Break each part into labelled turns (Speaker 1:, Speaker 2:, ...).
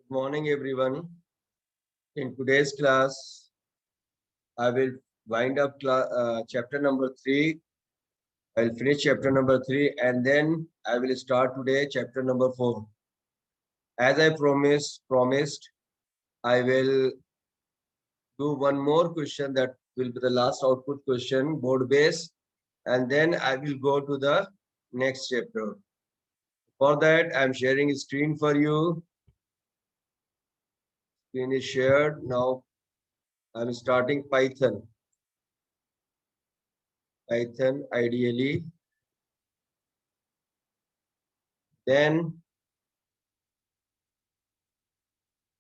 Speaker 1: Morning, everyone. In today's class, I will wind up chapter number 3. I'll finish chapter number 3 and then I will start today chapter number 4. As I promised, I will do one more question that will be the last output question, board base, and then I will go to the next chapter. For that, I'm sharing a screen for you. Screen is shared. Now I'm starting Python. Python ideally. Then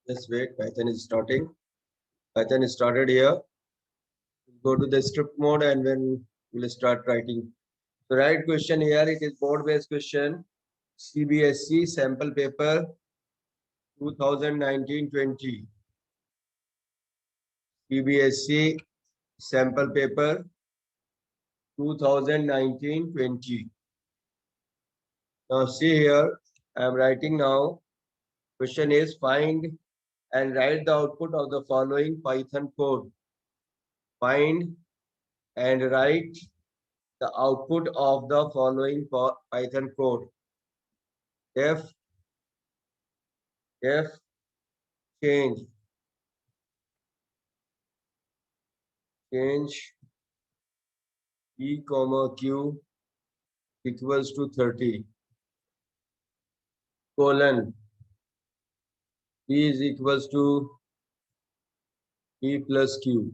Speaker 1: just wait, Python is starting. Python is started here. Go to the script mode and then we'll start writing. The right question here, it is board-based question. CBSE sample paper 2019-20. CBSE sample paper 2019-20. Now see here, I am writing now. Question is find and write the output of the following Python code. Find and write the output of the following Python code. Def change p comma q equals to 30 colon p is equals to p plus q.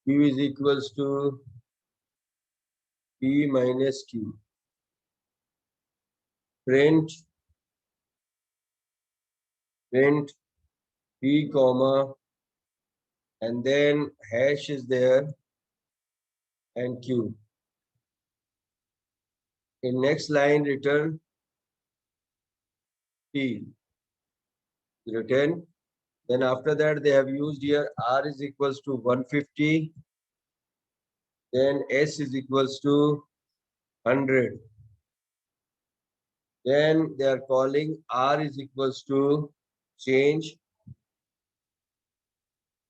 Speaker 1: Q is equals to p minus q. Print p comma and then hash is there and q. In next line return p. Return. Then after that they have used here r is equals to 150. Then s is equals to 100. Then they are calling r is equals to change.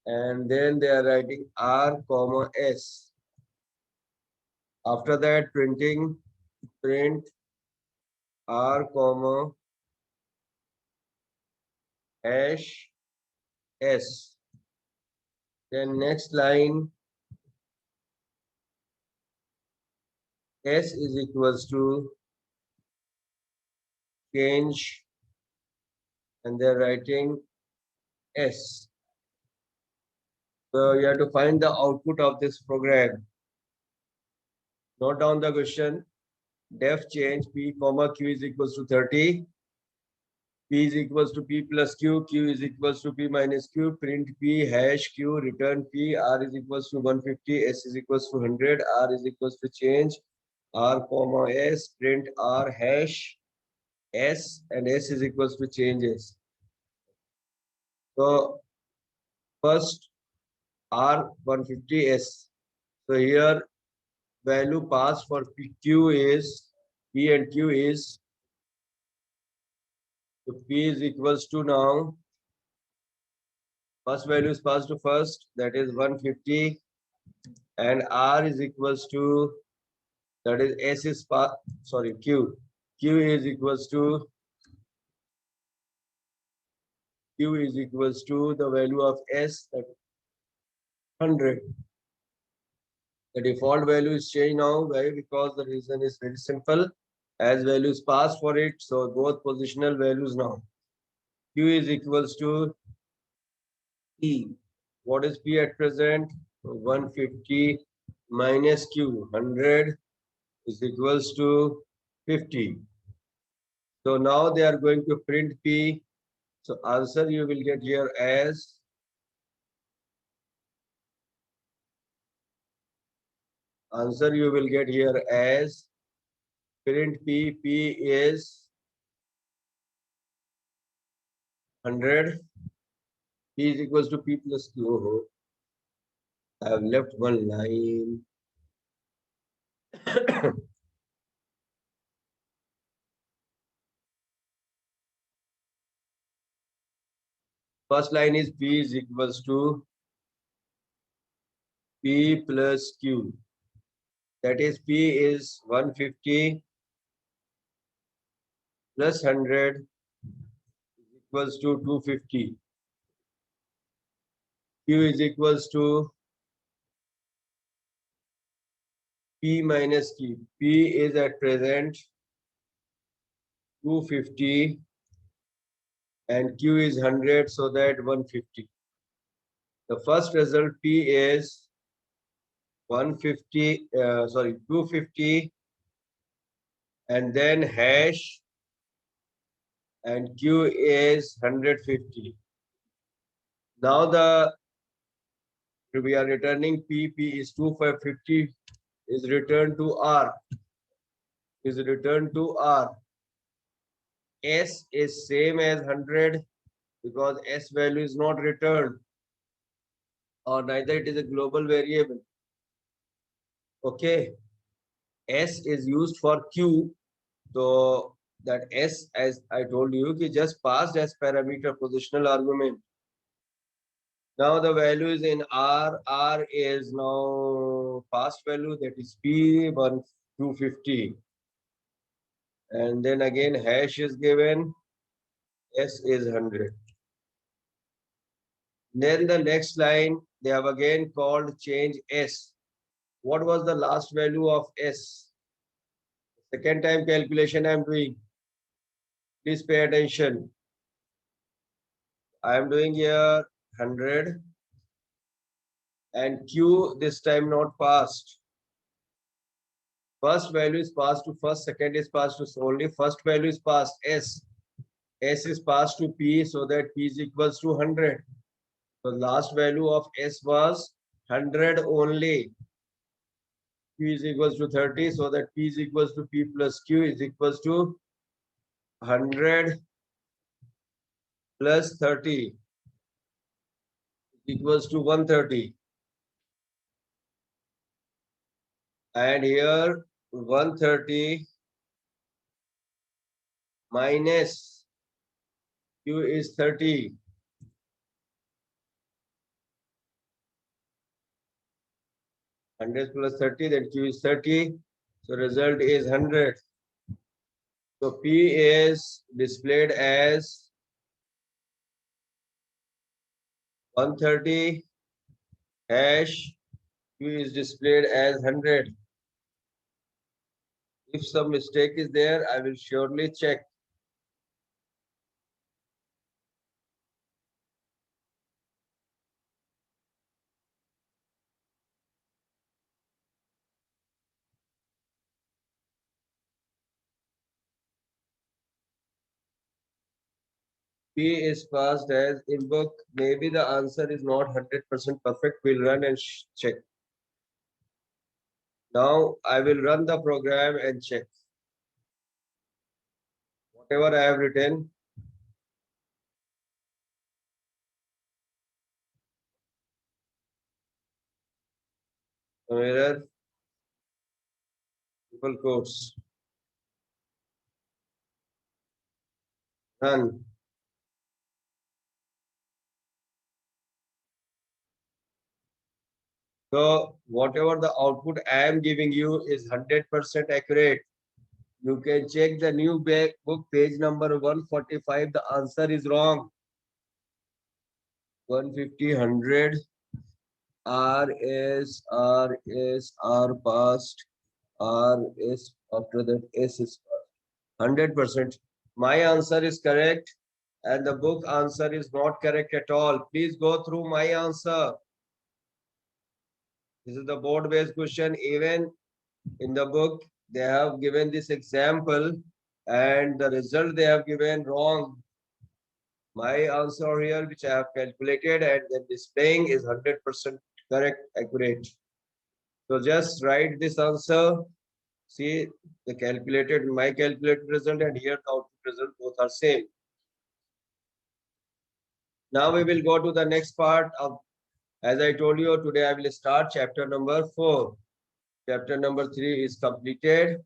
Speaker 1: And then they are writing r comma s. After that print r comma hash s. Then next line s is equals to change and they're writing s. So you have to find the output of this program. Note down the question. Def change p comma q is equals to 30. P is equals to p plus q. Q is equals to p minus q. Print p hash q. Return p. R is equals to 150. S is equals to 100. R is equals to change. R comma s. Print r hash s and s is equals to changes. So first r 150s. So here value passed for q is p and q is, so p is equals to now first value is passed to first, that is 150, and r is equals to, that is s is q is equals to the value of s, that 100. The default value is changed now. Why? Because the reason is very simple. As values passed for it, so both positional values now. Q is equals to P. What is P at present? 150 minus Q, 100 is equals to 50. So now they are going to print P. So answer you will get here as print P. P is 100. P is equals to P plus Q. Oh, I have left one line. First line is P is equals to P plus Q. That is P is 150 plus 100 equals to 250. Q is equals to P minus Q. P is at present 250 and Q is 100, so that 150. The first result P is 250 and then hash, and Q is 150. Now we are returning P is 250 is returned to R. S is same as 100 because S value is not returned, or neither it is a global variable. Okay. S is used for Q. So that S, as I told you, is just passed as parameter positional argument. Now the value is in R. R is now past value, that is P 250. And then again hash is given, S is 100. Then the next line, they have again called change S. What was the last value of S? Second time calculation I am doing. Please pay attention. I am doing here 100 and Q this time not passed. First value is passed to first, second is passed to only first value is passed S. S is passed to P, so that P is equals to 100. So last value of S was 100 only. Q is equals to 30, so that P is equals to P plus Q is equals to 100 plus 30 equals to 130. And here 130 minus Q is 30. 100 plus 30, then Q is 30. So result is 100. So P is displayed as 130 hash, Q is displayed as 100. If some mistake is there, I will surely check. P is passed as in book. Maybe the answer is not 100% perfect. We'll run and check. Now I will run the program and check. Whatever I have written, error, triple quotes, run. So whatever the output I am giving you is 100% accurate. You can check the new book page number 145. The answer is wrong. 150, 100. R is R past. R is after that S is past. 100%. My answer is correct and the book answer is not correct at all. Please go through my answer. This is the board-based question. Even in the book, they have given this example and the result they have given wrong. My answer here, which I have calculated and then displaying, is 100% correct, accurate. So just write this answer. See the calculated, my calculated result and here the output result, both are same. Now we will go to the next part of, as I told you, today I will start chapter number 4. Chapter number 3 is completed.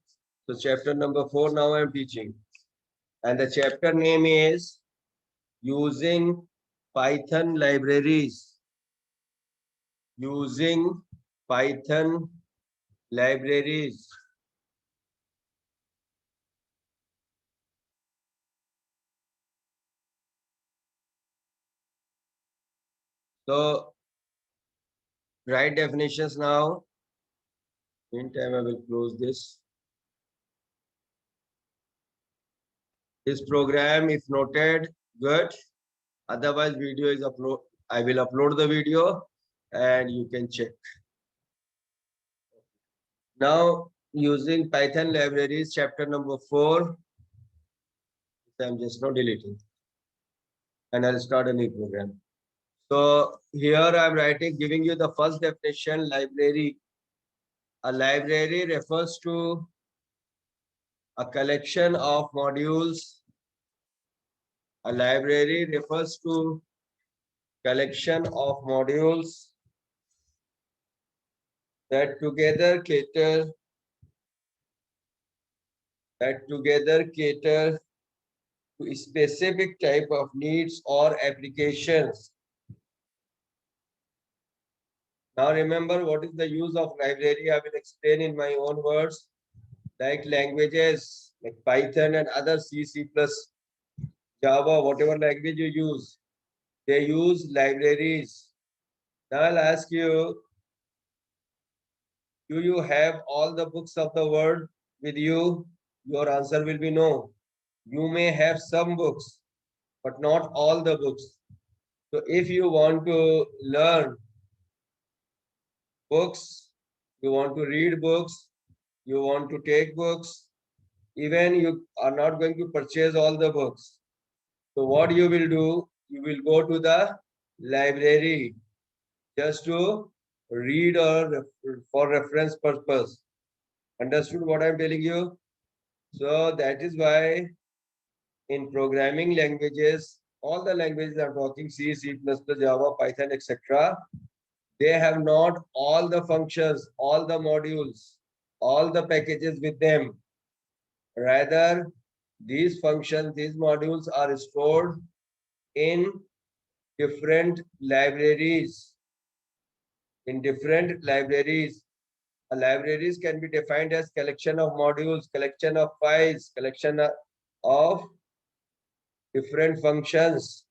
Speaker 1: So chapter number 4 now I am teaching. And the chapter name is using Python libraries. Using Python libraries. So write definitions now. Meantime, I will close this. This program, if noted, good. Otherwise, video is upload. I will upload the video and you can check. Now, using Python libraries, chapter number 4. I'm just not deleting. And I'll start a new program. So here I'm writing, giving you the first definition, library. A library refers to a collection of modules. A library refers to collection of modules that together cater to a specific type of needs or applications. Now remember, what is the use of library? I will explain in my own words. Like languages like Python and other C, C++, Java, whatever language you use, they use libraries. Now I'll ask you, do you have all the books of the world with you? Your answer will be no. You may have some books, but not all the books. So if you want to learn books, you want to read books, you want to take books, even you are not going to purchase all the books. So what you will do, you will go to the library just to read or for reference purpose. Understood what I'm telling you? So that is why in programming languages, all the languages I'm talking, C, C++, Java, Python, etc., they have not all the functions, all the modules, all the packages with them. Rather, these functions, these modules are stored in different libraries. In different libraries. Libraries can be defined as collection of modules, collection of files, collection of different functions.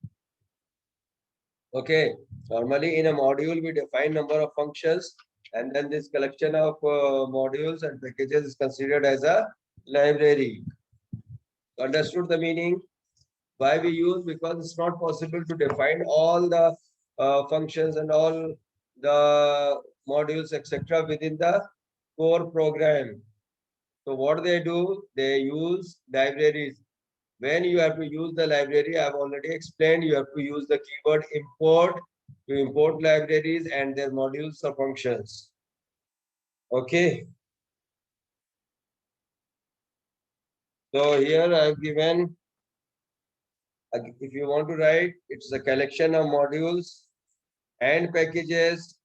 Speaker 1: Okay, normally in a module we define number of functions, and then this collection of modules and packages is considered as a library. Understood the meaning? Why we use? Because it's not possible to define all the functions and all the modules etc. within the core program. So what they do, they use libraries. When you have to use the library, I've already explained, you have to use the keyword import to import libraries and their modules or functions. Okay. So here I've given, if you want to write, it's a collection of modules and packages.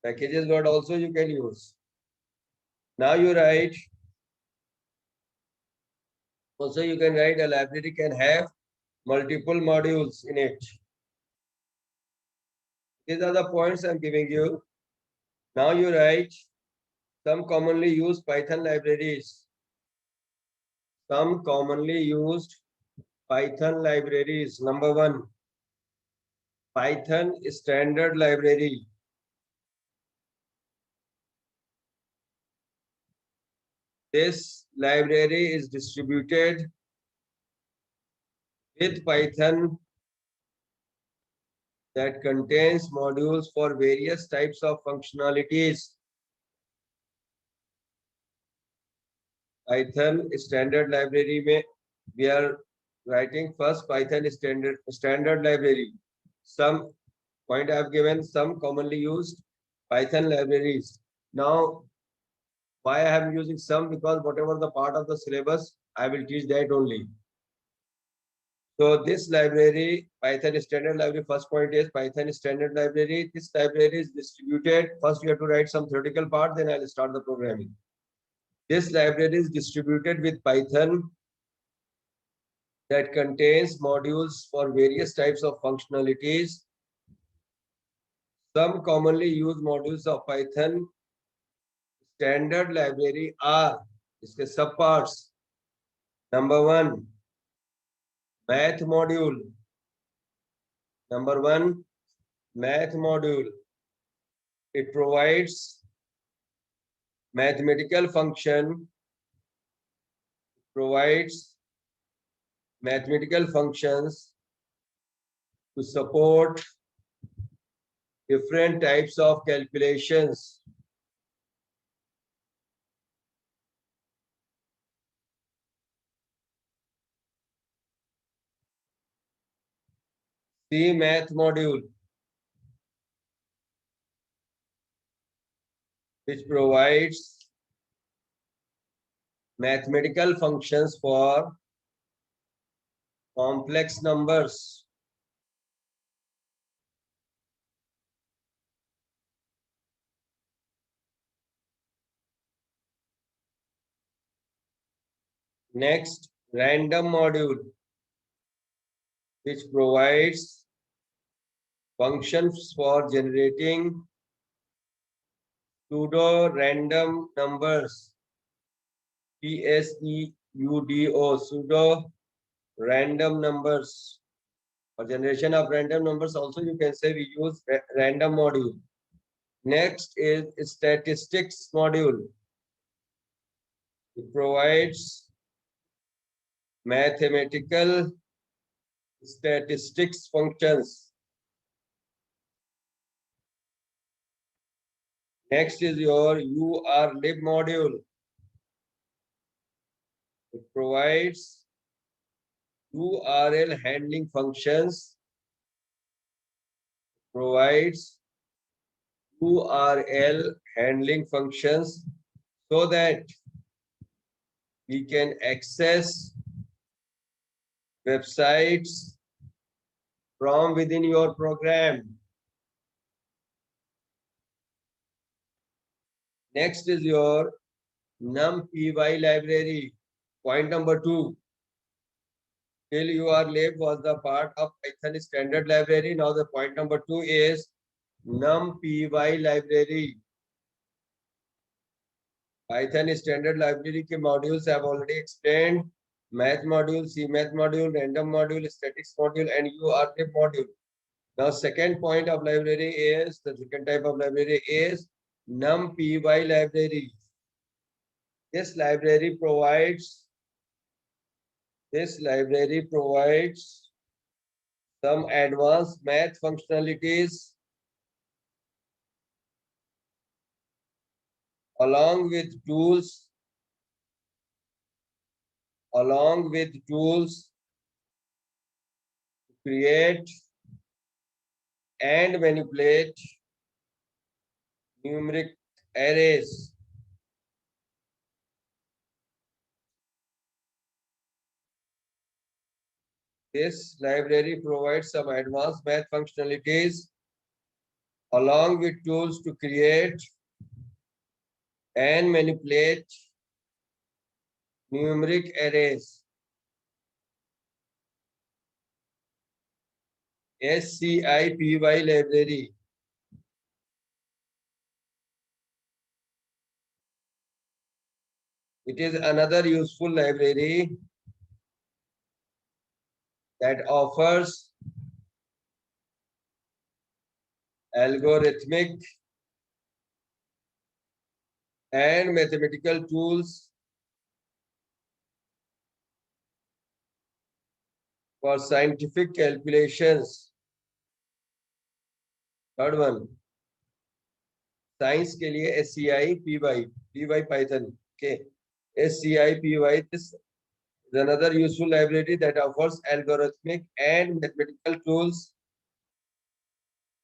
Speaker 1: Packages word also you can use. Now you write, also you can write a library can have multiple modules in it. These are the points I'm giving you. Now you write some commonly used Python libraries. Some commonly used Python libraries. Number 1, Python standard library. This library is distributed with Python that contains modules for various types of functionalities. Python standard library में we are writing first Python standard library. Some point I have given, some commonly used Python libraries. Now, why I am using some? Because whatever the part of the syllabus, I will teach that only. So this library, Python standard library, first point is Python standard library. This library is distributed. First, you have to write some theoretical part, then I'll start the programming. This library is distributed with Python that contains modules for various types of functionalities. Some commonly used modules of Python standard library are इसके सब parts. Number one, math module. Number one, math module. It provides mathematical function. Provides mathematical functions to support different types of calculations. C math module, which provides mathematical functions for complex numbers. Next, random module, which provides functions for generating pseudo-random numbers. PSEUDO, pseudo-random numbers. For generation of random numbers, also you can say we use random module. Next is statistics module. It provides mathematical statistics functions. Next is your URLib module. It provides URL handling functions. Provides URL handling functions so that we can access websites from within your program. Next is your numpy library. Point number 2. Till URLib was the part of Python standard library. Now the point number 2 is numpy library. Python standard library के modules have already explained. Math module, C math module, random module, statistics module, and URLib module. Now second point of library is, the second type of library is numpy library. This library provides some advanced math functionalities along with tools to create and manipulate numeric arrays. This library provides some advanced math functionalities along with tools to create and manipulate numeric arrays. SCIPY library. It is another useful library that offers algorithmic and mathematical tools for scientific calculations. Third one, science के लिए SCIPY Python. Okay, SCIPY. This is another useful library that offers algorithmic and mathematical tools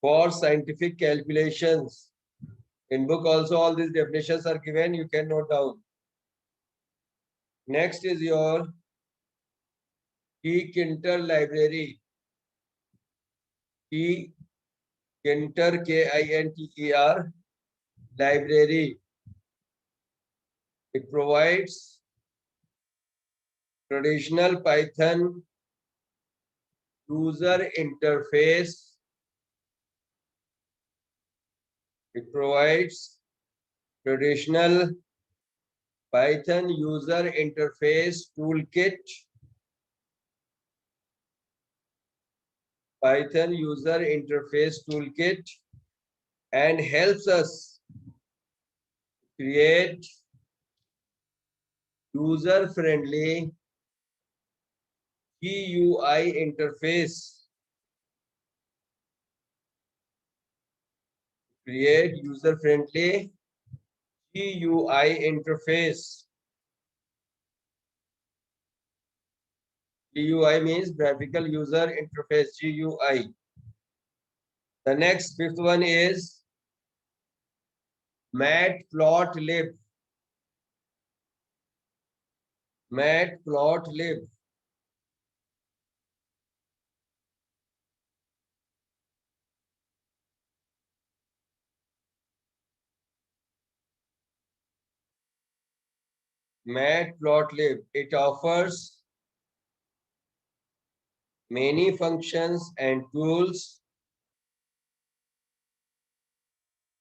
Speaker 1: for scientific calculations. In book also all these definitions are given. You can note down. Next is your tkinter library. tkinter KINTER library. It provides traditional Python user interface. It provides traditional Python user interface toolkit. Python user interface toolkit and helps us create user-friendly GUI interface. Create user-friendly GUI interface. GUI means graphical user interface, GUI. The next fifth one is matplotlib. Matplotlib. Matplotlib. It offers many functions and tools.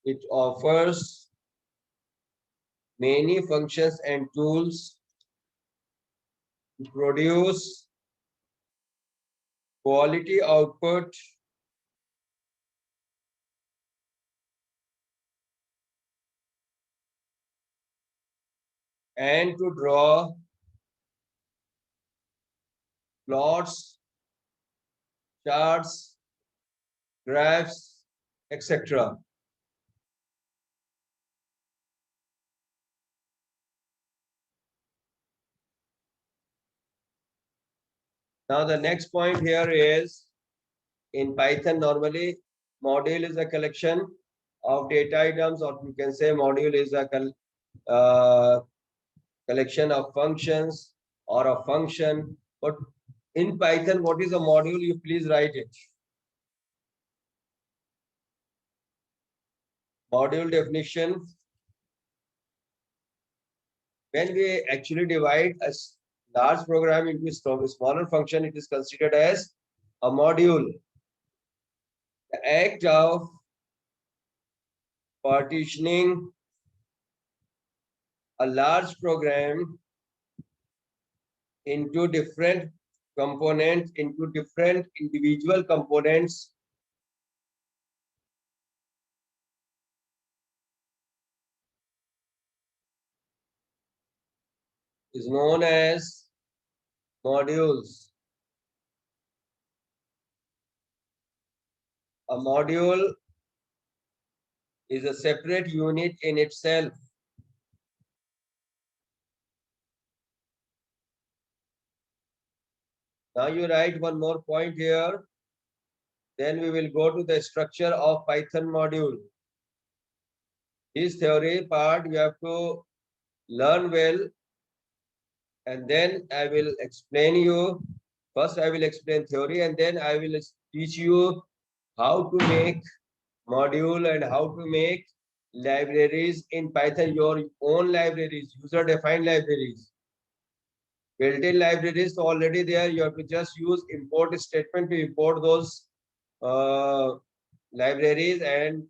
Speaker 1: It offers many functions and tools to produce quality output and to draw plots, charts, graphs, etc. Now the next point here is in Python normally module is a collection of data items, or you can say module is a collection of functions or a function. But in Python, what is a module? You please write it. Module definition. When we actually divide a large program into a smaller function, it is considered as a module. The act of partitioning a large program into different components, into different individual components is known as modules. A module is a separate unit in itself. Now you write one more point here. Then we will go to the structure of Python module. This theory part you have to learn well, and then I will explain you. First I will explain theory, and then I will teach you how to make module and how to make libraries in Python, your own libraries, user-defined libraries. Built-in libraries already there. You have to just use import statement to import those libraries, and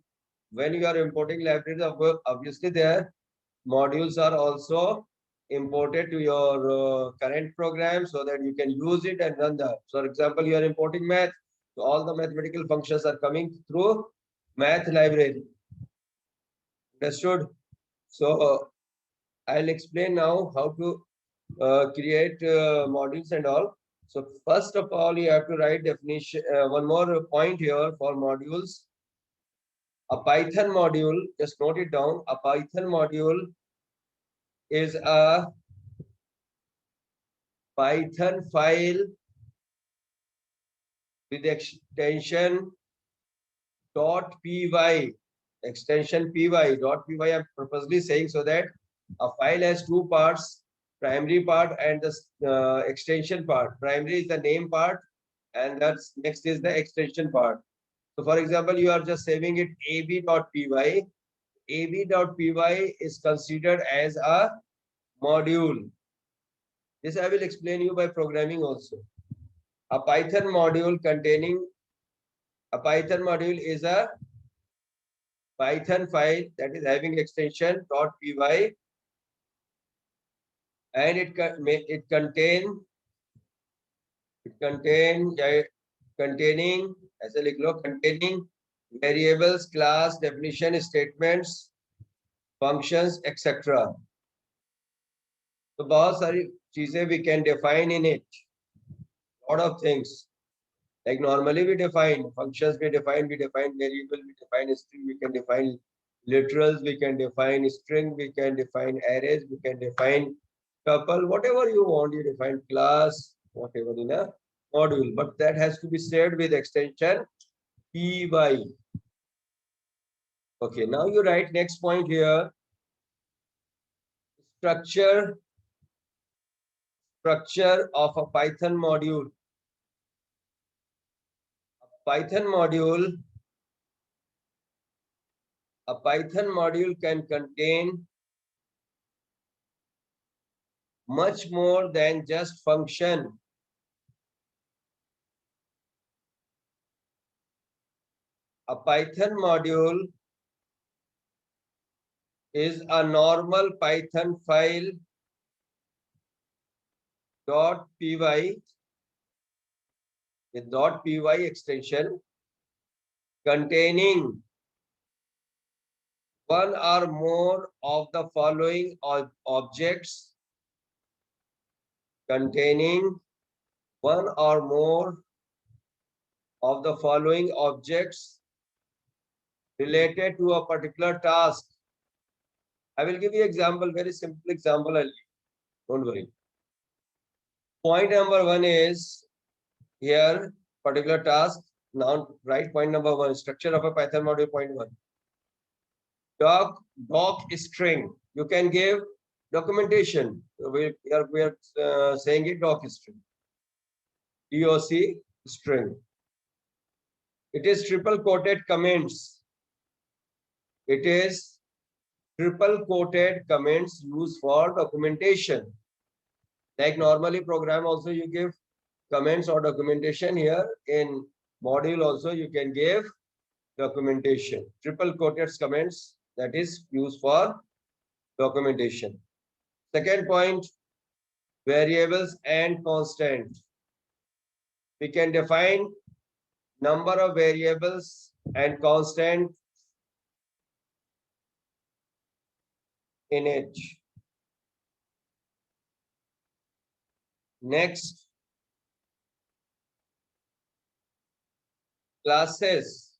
Speaker 1: when you are importing libraries, obviously their modules are also imported to your current program so that you can use it and run that. So, for example, you are importing math, so all the mathematical functions are coming through math library. Understood? So, I'll explain now how to create modules and all. So first of all, you have to write definition. One more point here for modules. A Python module, just note it down. A Python module is a Python file with extension .py. Extension .py. .py I'm purposely saying so that a file has two parts, primary part and the extension part. Primary is the name part, and that's next is the extension part. So for example, you are just saving it ab.py. ab.py is considered as a module. This I will explain you by programming also. A Python module is a Python file that is having extension .py, and it containing ऐसे लिख लो, containing variables, class, definition, statements, functions, etc. तो बहुत सारी चीजें we can define in it. Lot of things. Like normally we define functions, we define variable, we define string, we can define literals, we can define string, we can define arrays, we can define tuple, whatever you want, you define class, whatever in a module. But that has to be saved with extension py. Okay, now you write next point here. Structure of a Python module. A Python module can contain much more than just function. A Python module is a normal Python file .py with .py extension containing one or more of the following objects, containing one or more of the following objects related to a particular task. I will give you example, very simple example. Don't worry. Point number one is here, particular task. Now write point number one, structure of a Python module. Point one. Doc string. You can give documentation. We are saying it doc string. DOC string. It is triple quoted comments. It is triple quoted comments used for documentation. Like normally program also you give comments or documentation. Here in module also you can give documentation. Triple quoted comments, that is used for documentation. Second point, variables and constant. We can define number of variables and constant in it. Next, classes.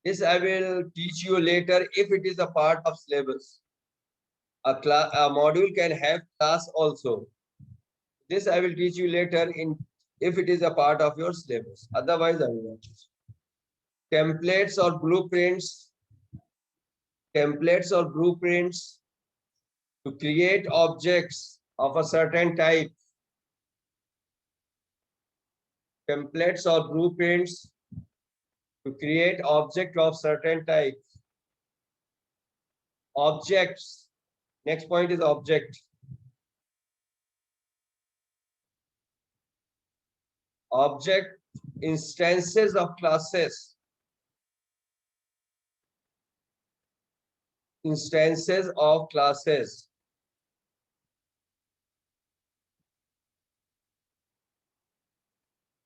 Speaker 1: This I will teach you later if it is a part of syllabus. A module can have class also. This I will teach you later if it is a part of your syllabus. Otherwise, I will not teach. Templates or blueprints. Templates or blueprints to create objects of a certain type. Templates or blueprints to create object of certain type. Objects. Next point is object. Object, instances of classes. Instances of classes.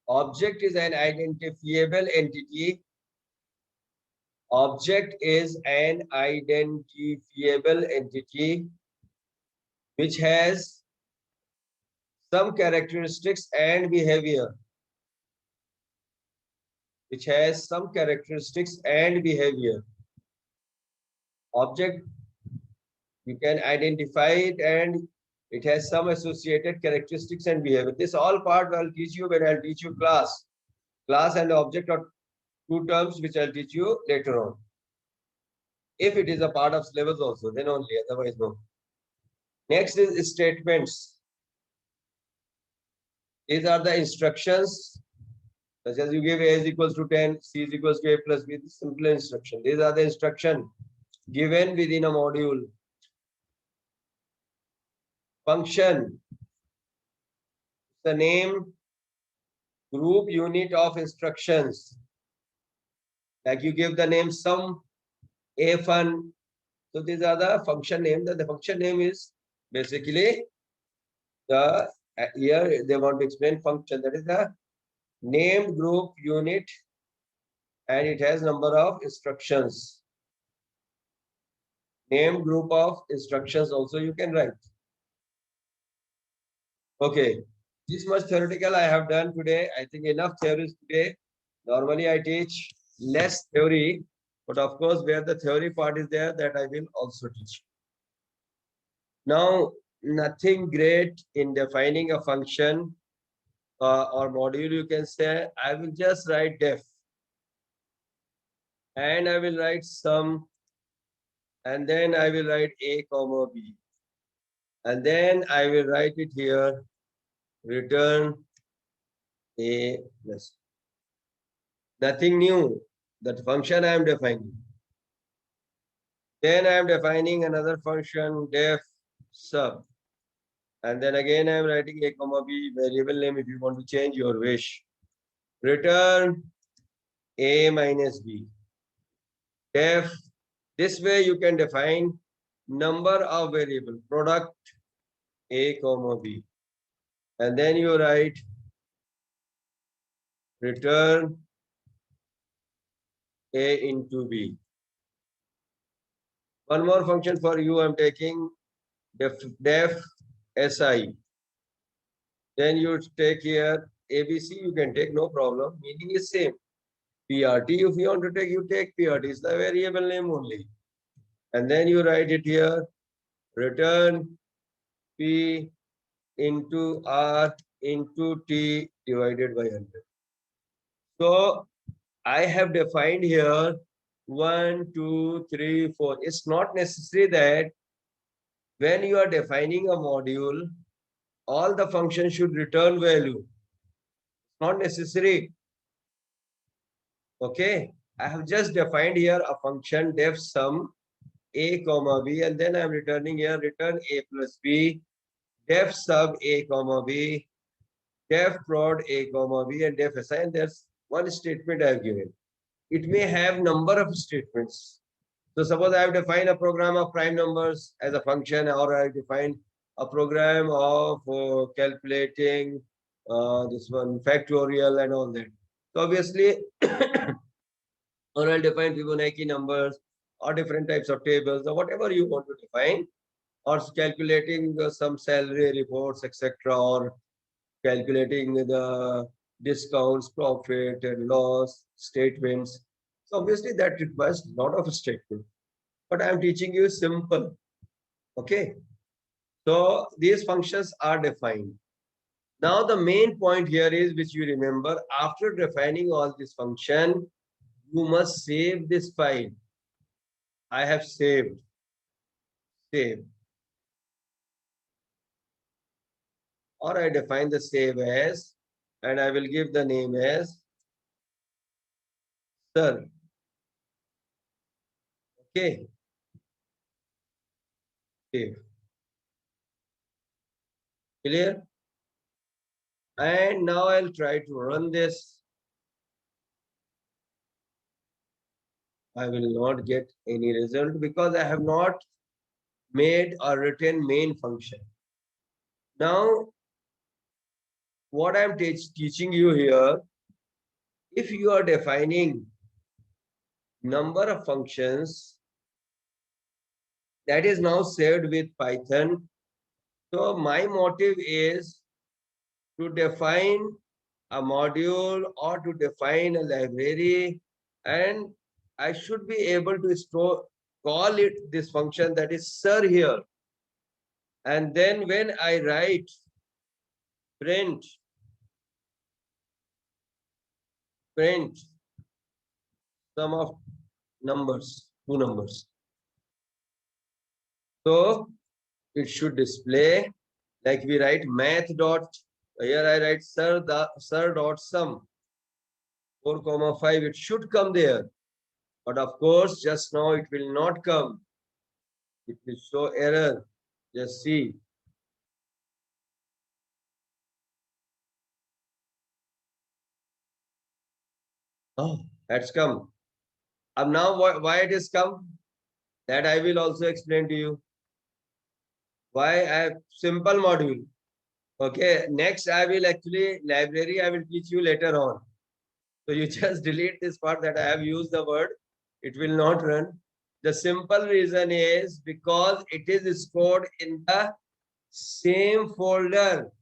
Speaker 1: Object is an identifiable entity. Object is an identifiable entity which has some characteristics and behavior. Which has some characteristics and behavior. Object, you can identify it and it has some associated characteristics and behavior. This all part I'll teach you when I'll teach you class. Class and object are two terms which I'll teach you later on. If it is a part of syllabus also, then only, otherwise no. Next is statements. These are the instructions, such as you give A is equals to 10, C is equals to A plus B, simple instruction. These are the instruction given within a module. Function, the name group unit of instructions. Like you give the name sum, a fun. So these are the function name. The function name is basically the here they want to explain function. That is the named group unit, and it has number of instructions. Named group of instructions also you can write. Okay, this much theoretical I have done today. I think enough theories today. Normally I teach less theory, but of course where the theory part is there, that I will also teach. Now, nothing great in defining a function or module, you can say. I will just write def, and I will write sum, and then I will write a comma b, and then I will write it here, return a plus. Nothing new. That function I am defining. Then I am defining another function def sub. And then again I am writing a comma b variable name if you want to change your wish. Return a minus b. Def. This way you can define number of variable product a comma b. And then you write return a into b. One more function for you I'm taking def si. Then you take here ABC, you can take no problem. Meaning is same. PRT, if you want to take, you take PRT. It's the variable name only. And then you write it here. Return P into R into T divided by 100. So I have defined here 1, 2, 3, 4. It's not necessary that when you are defining a module, all the functions should return value. Not necessary. Okay. I have just defined here a function def sum a comma b, and then I'm returning here return a plus b, def sub a comma b, def prod a comma b, and def assign. There's one statement I have given. It may have number of statements. So suppose I have defined a program of prime numbers as a function, or I have defined a program of calculating this one factorial and all that. So obviously, or I'll define Fibonacci numbers or different types of tables or whatever you want to define, or calculating some salary reports, etc., or calculating the discounts, profit and loss statements. So obviously that requires a lot of statement. But I'm teaching you simple. Okay. So these functions are defined. Now the main point here is, which you remember, after defining all this function, you must save this file. I have saved. Save. Or I define the save as, and I will give the name as sir. Okay. Save. Clear? And now I'll try to run this. I will not get any result because I have not made or written main function. Now, what I'm teaching you here, if you are defining number of functions, that is now saved with Python. So my motive is to define a module or to define a library, and I should be able to call it this function, that is sir here. And then when I write print sum of numbers, two numbers. So it should display like we write math dot, here I write sir dot sum 4,5. It should come there. But of course, just now it will not come. It will show error. Just see. Oh, that's come. Now why it is come? That I will also explain to you. Why I have simple module. Okay, next I will actually library I will teach you later on. So you just delete this part that I have used the word. It will not run. The simple reason is because it is stored in the same folder.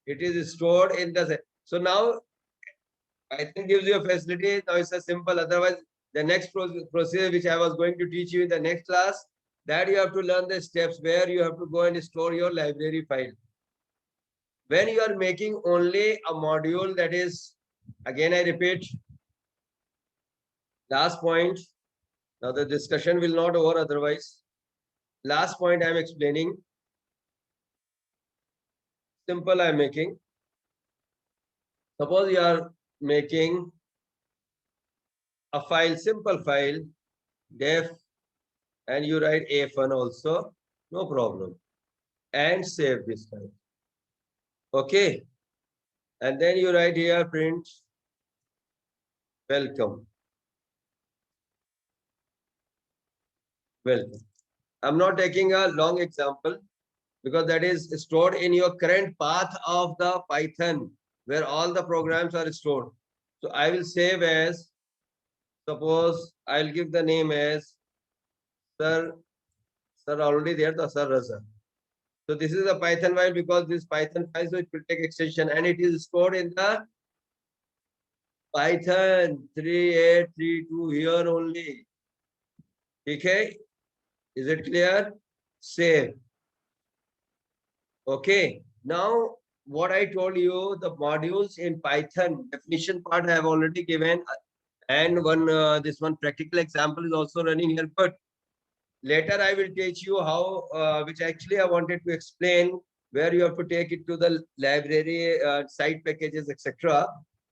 Speaker 1: It is stored in the. So now Python gives you a facility. Now it's a simple. Otherwise, the next procedure which I was going to teach you in the next class, that you have to learn the steps where you have to go and store your library file. When you are making only a module, that is, again I repeat, last point. Now the discussion will not over otherwise. Last point I am explaining. Simple I am making. Suppose you are making a file, simple file, def, and you write a1 also, no problem. And save this file. Okay. And then you write here print welcome. Welcome. I'm not taking a long example because that is stored in your current path of the Python where all the programs are stored. So I will save as, suppose I'll give the name as sir already there, the sir Raza. So this is a Python file because this Python file, so it will take extension and it is stored in the Python 3832 here only. Okay, is it clear? Save. Okay, now what I told you, the modules in Python definition part I have already given, and this one practical example is also running here. But later I will teach you how, which actually I wanted to explain, where you have to take it to the library, site packages, etc.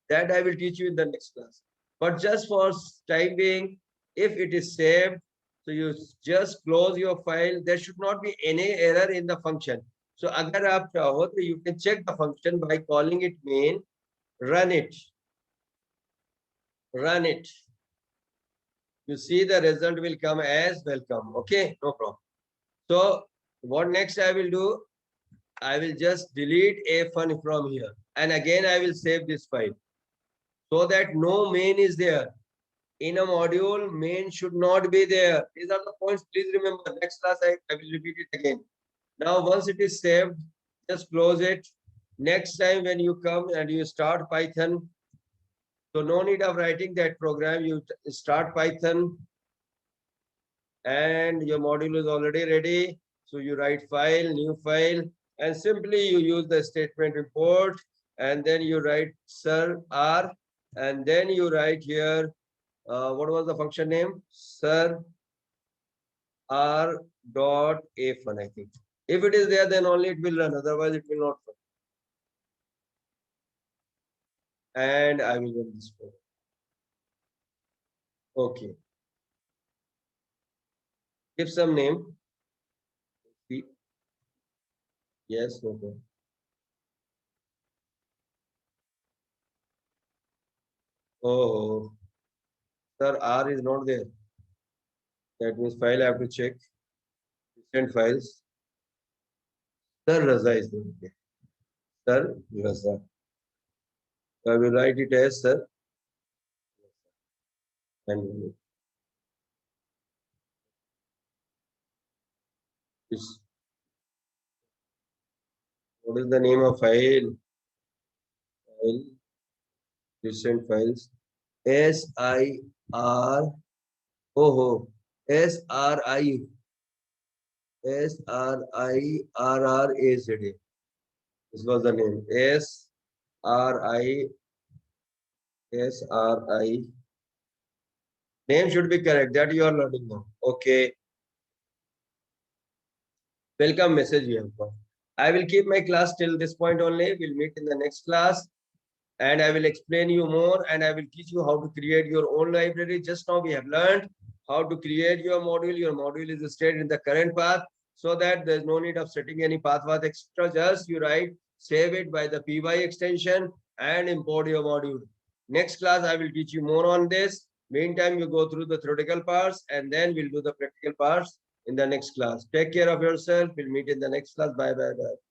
Speaker 1: That I will teach you in the next class. But just for time being, if it is saved, so you just close your file. There should not be any error in the function. So अगर आप चाहो तो you can check the function by calling it main, run it. You see the result will come as welcome. Okay, no problem. So what next I will do? I will just delete a1 from here. And again, I will save this file so that no main is there. In a module, main should not be there. These are the points. Please remember, next class I will repeat it again. Now, once it is saved, just close it. Next time when you come and you start Python, so no need of writing that program. You start Python and your module is already ready. So you write file, new file, and simply you use the statement import, and then you write sir r, and then you write here, what was the function name? Sir r dot a1, I think. If it is there, then only it will run. Otherwise, it will not run. And I will run this code. Okay. Give some name. Yes, no problem. Oh, sir, R is not there. That means file I have to check. Recent files. Sir Raza is there. Okay. Sir Raza. So I will write it as sir. And this, what is the name of file? File. Recent files. SIR. Oh, SRI. SRIRRAZA. This was the name. SRI. Name should be correct. That you are learning now. Okay. Welcome message you have got. I will keep my class till this point only. We'll meet in the next class and I will explain you more and I will teach you how to create your own library. Just now we have learned how to create your module. Your module is stored in the current path so that there's no need of setting any path extra. Just you write, save it by the py extension and import your module. Next class, I will teach you more on this. Meantime, you go through the theoretical parts and then we'll do the practical parts in the next class. Take care of yourself. We'll meet in the next class. Bye, bye, bye.